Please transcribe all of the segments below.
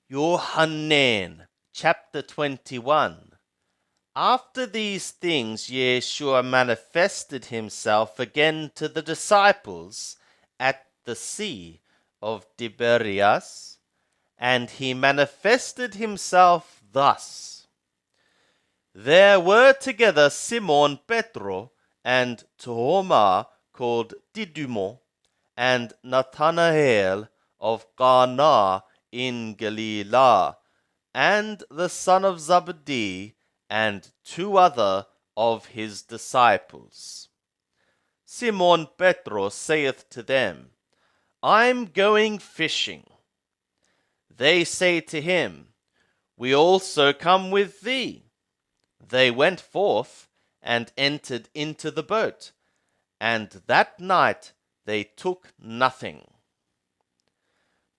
Yohanan, chapter 21. After these things Yeshua manifested himself again to the disciples at the Sea of Tiberias, and he manifested himself thus. There were together Simon Petro and Thomas called Didymo, and Nathanael of Cana in Galilee, and the son of Zebedee, and two other of his disciples. Simon Petro saith to them, I'm going fishing. They say to him, We also come with thee. They went forth and entered into the boat, and that night they took nothing.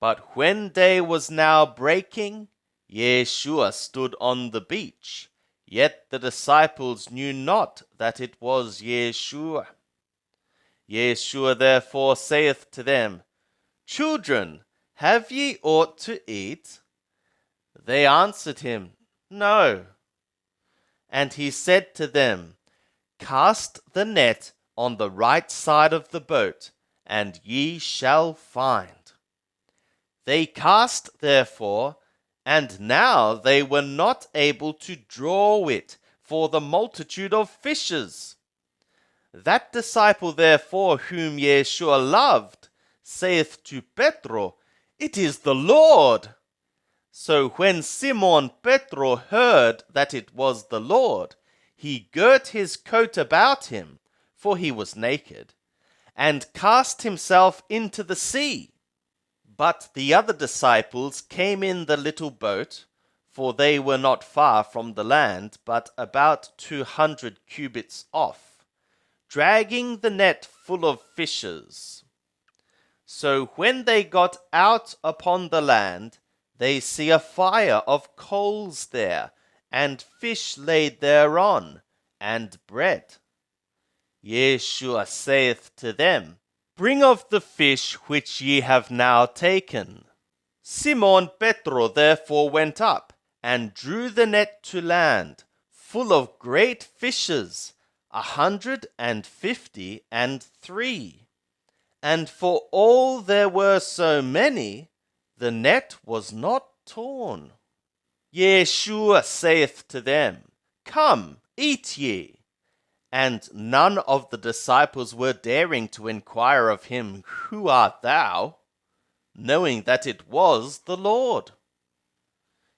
But when day was now breaking, Yeshua stood on the beach, yet the disciples knew not that it was Yeshua. Yeshua therefore saith to them, Children, have ye aught to eat? They answered him, No. And he said to them, Cast the net on the right side of the boat, and ye shall find. They cast therefore, and now they were not able to draw it for the multitude of fishes. That disciple therefore whom Yeshua loved saith to Petro, It is the Lord. So when Simon Petro heard that it was the Lord, he girt his coat about him, for he was naked, and cast himself into the sea. But the other disciples came in the little boat, for they were not far from the land, but about 200 cubits off, dragging the net full of fishes. So when they got out upon the land, they see a fire of coals there, and fish laid thereon, and bread. Yeshua saith to them, Bring of the fish which ye have now taken. Simon Petro therefore went up, and drew the net to land, full of great fishes, 153. And for all there were so many, the net was not torn. Yeshua saith to them, Come, eat ye. And none of the disciples were daring to inquire of him, Who art thou? Knowing that it was the Lord.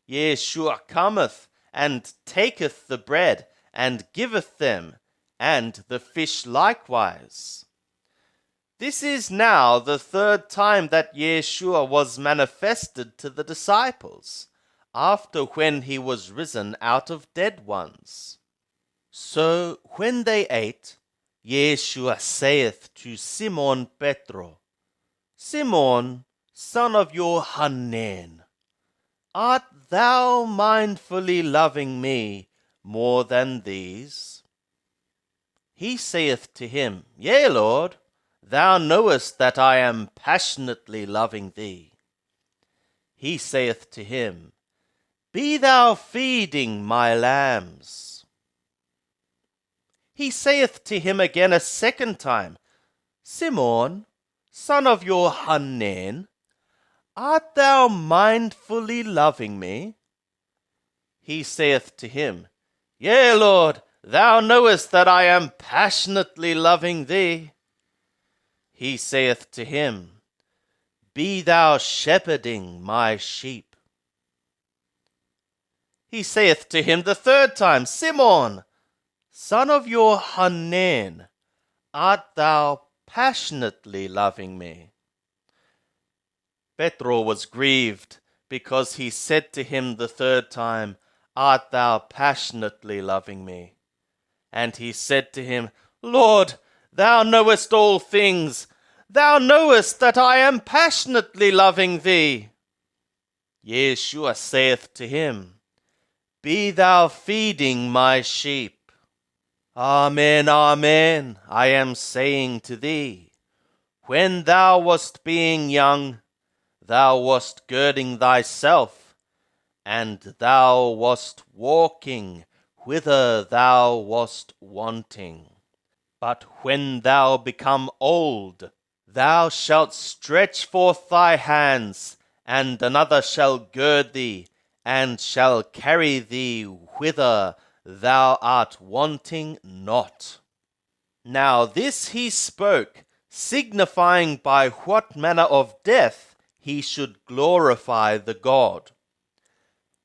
Yeshua cometh, and taketh the bread, and giveth them, and the fish likewise. This is now the third time that Yeshua was manifested to the disciples, after when he was risen out of dead ones. So when they ate, Yeshua saith to Simon Petro, Simon, son of Yohanan, art thou mindfully loving me more than these? He saith to him, Yea, Lord, thou knowest that I am passionately loving thee. He saith to him, Be thou feeding my lambs. He saith to him again a second time, Simon, son of Yohanan, art thou mindfully loving me? He saith to him, Yea, Lord, thou knowest that I am passionately loving thee. He saith to him, Be thou shepherding my sheep. He saith to him the third time, Simon, son of Yohanan, art thou passionately loving me? Petro was grieved, because he said to him the third time, Art thou passionately loving me? And he said to him, Lord, thou knowest all things. Thou knowest that I am passionately loving thee. Yeshua saith to him, Be thou feeding my sheep. Amen, amen, I am saying to thee, when thou wast being young, thou wast girding thyself and thou wast walking whither thou wast wanting. But when thou become old, thou shalt stretch forth thy hands, and another shall gird thee, and shall carry thee whither thou art wanting not. Now this he spoke, signifying by what manner of death he should glorify the God.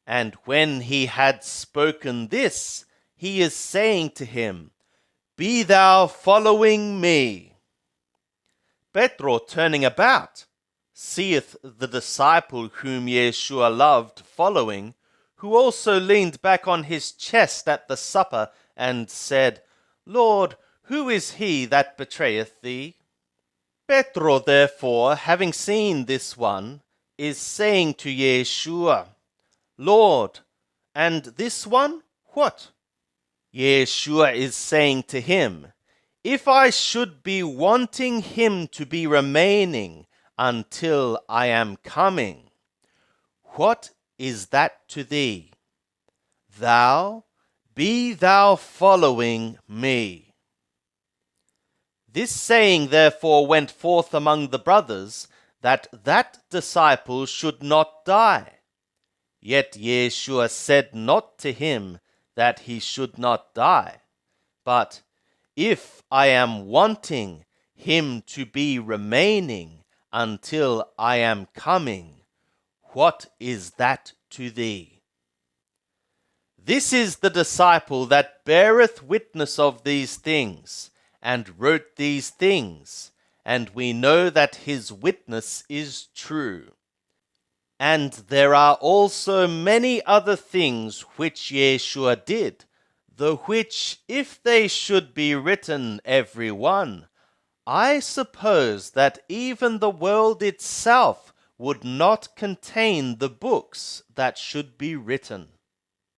And when he had spoken this, he is saying to him, Be thou following me. Petro, turning about, seeth the disciple whom Yeshua loved following, who also leaned back on his chest at the supper, and said, Lord, who is he that betrayeth thee? Petro, therefore, having seen this one, is saying to Yeshua, Lord, and this one, what? Yeshua is saying to him, If I should be wanting him to be remaining until I am coming, what is that to thee? Be thou following me. This saying therefore went forth among the brothers, that disciple should not die. Yet Yeshua said not to him that he should not die, but, If I am wanting him to be remaining until I am coming, what is that to thee? This is the disciple that beareth witness of these things, and wrote these things, and we know that his witness is true. And there are also many other things which Yeshua did, the which, if they should be written every one, I suppose that even the world itself would not contain the books that should be written.